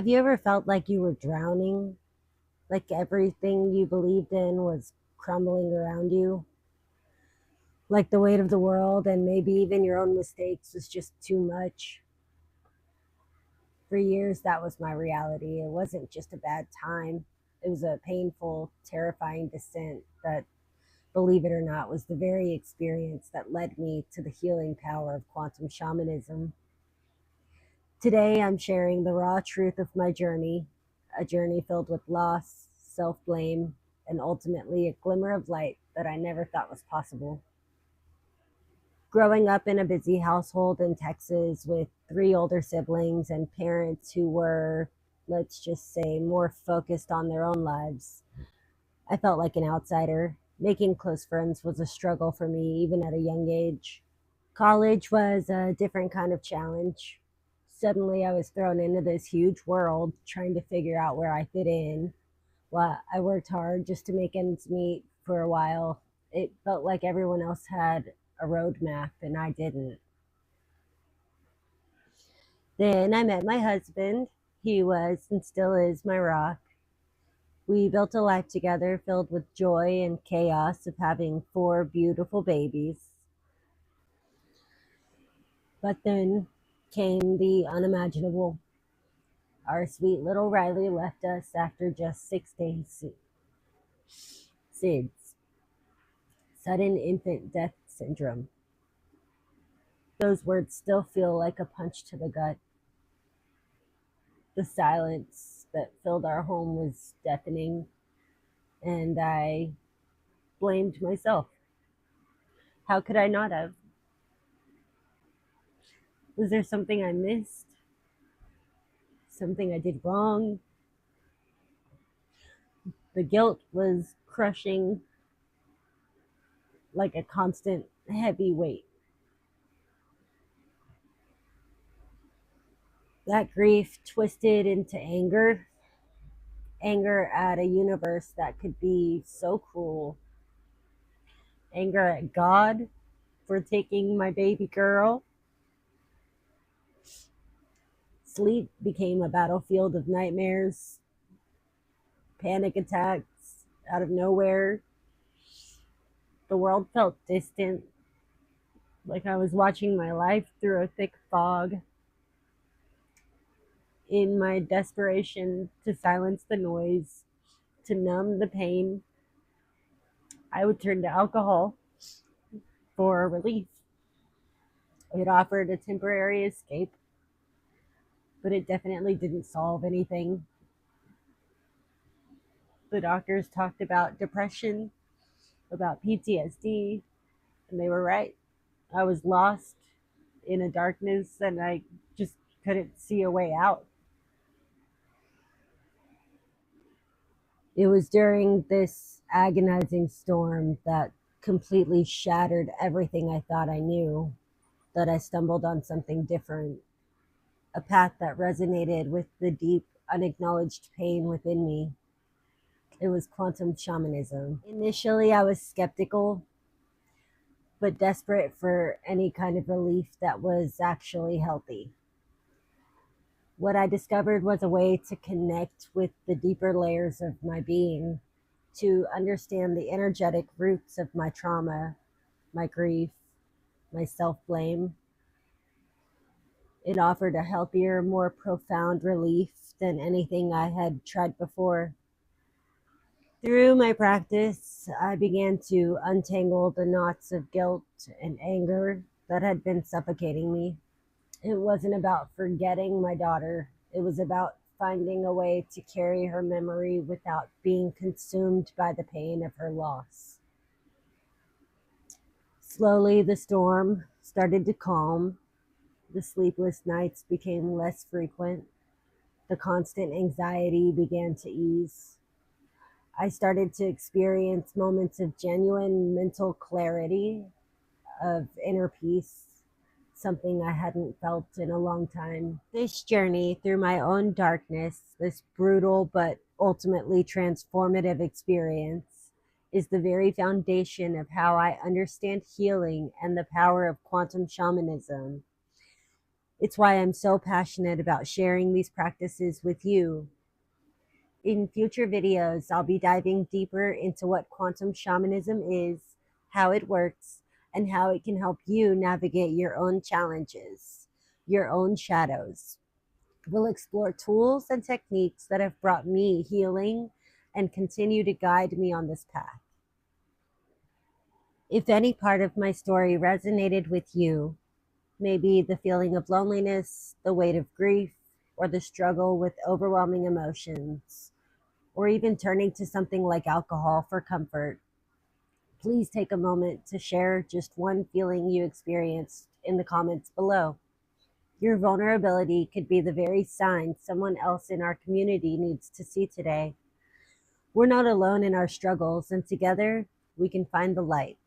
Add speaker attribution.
Speaker 1: Have you ever felt like you were drowning? Like everything you believed in was crumbling around you? Like the weight of the world and maybe even your own mistakes was just too much? For years, that was my reality. It wasn't just a bad time, it was a painful, terrifying descent that, believe it or not, was the very experience that led me to the healing power of quantum shamanism. Today, I'm sharing the raw truth of my journey, a journey filled with loss, self blame, and ultimately a glimmer of light that I never thought was possible. Growing up in a busy household in Texas with three older siblings and parents who were, let's just say, more focused on their own lives, I felt like an outsider. Making close friends was a struggle for me, even at a young age. College was a different kind of challenge. Suddenly, I was thrown into this huge world trying to figure out where I fit in. Well, I worked hard just to make ends meet for a while. It felt like everyone else had a roadmap and I didn't. Then I met my husband. He was and still is my rock. We built a life together filled with joy and chaos of having four beautiful babies. But then came the unimaginable. Our sweet little Riley left us after just 6 days. SIDS, sudden infant death syndrome. Those words still feel like a punch to the gut. The silence that filled our home was deafening, and I blamed myself. How could I not have? Was there something I missed? Something I did wrong? The guilt was crushing like a constant heavy weight. That grief twisted into anger, anger at a universe that could be so cruel, anger at God for taking my baby girl. Sleep became a battlefield of nightmares, panic attacks out of nowhere. The world felt distant, like I was watching my life through a thick fog. In my desperation to silence the noise, to numb the pain, I would turn to alcohol for relief. It offered a temporary escape, but it definitely didn't solve anything. The doctors talked about depression, about PTSD, and they were right. I was lost in a darkness and I just couldn't see a way out. It was during this agonizing storm that completely shattered everything I thought I knew that I stumbled on something different, a path that resonated with the deep, unacknowledged pain within me. It was quantum shamanism. Initially, I was skeptical, but desperate for any kind of relief that was actually healthy. What I discovered was a way to connect with the deeper layers of my being, to understand the energetic roots of my trauma, my grief, my self blame. It offered a healthier, more profound relief than anything I had tried before. Through my practice, I began to untangle the knots of guilt and anger that had been suffocating me. It wasn't about forgetting my daughter, it was about finding a way to carry her memory without being consumed by the pain of her loss. Slowly, the storm started to calm. The sleepless nights became less frequent. The constant anxiety began to ease. I started to experience moments of genuine mental clarity, of inner peace, something I hadn't felt in a long time. This journey through my own darkness, this brutal but ultimately transformative experience, is the very foundation of how I understand healing and the power of quantum shamanism. It's why I'm so passionate about sharing these practices with you. In future videos, I'll be diving deeper into what quantum shamanism is, how it works, and how it can help you navigate your own challenges, your own shadows. We'll explore tools and techniques that have brought me healing and continue to guide me on this path. If any part of my story resonated with you, maybe the feeling of loneliness, the weight of grief, or the struggle with overwhelming emotions, or even turning to something like alcohol for comfort, please take a moment to share just one feeling you experienced in the comments below. Your vulnerability could be the very sign someone else in our community needs to see today. We're not alone in our struggles, and together we can find the light.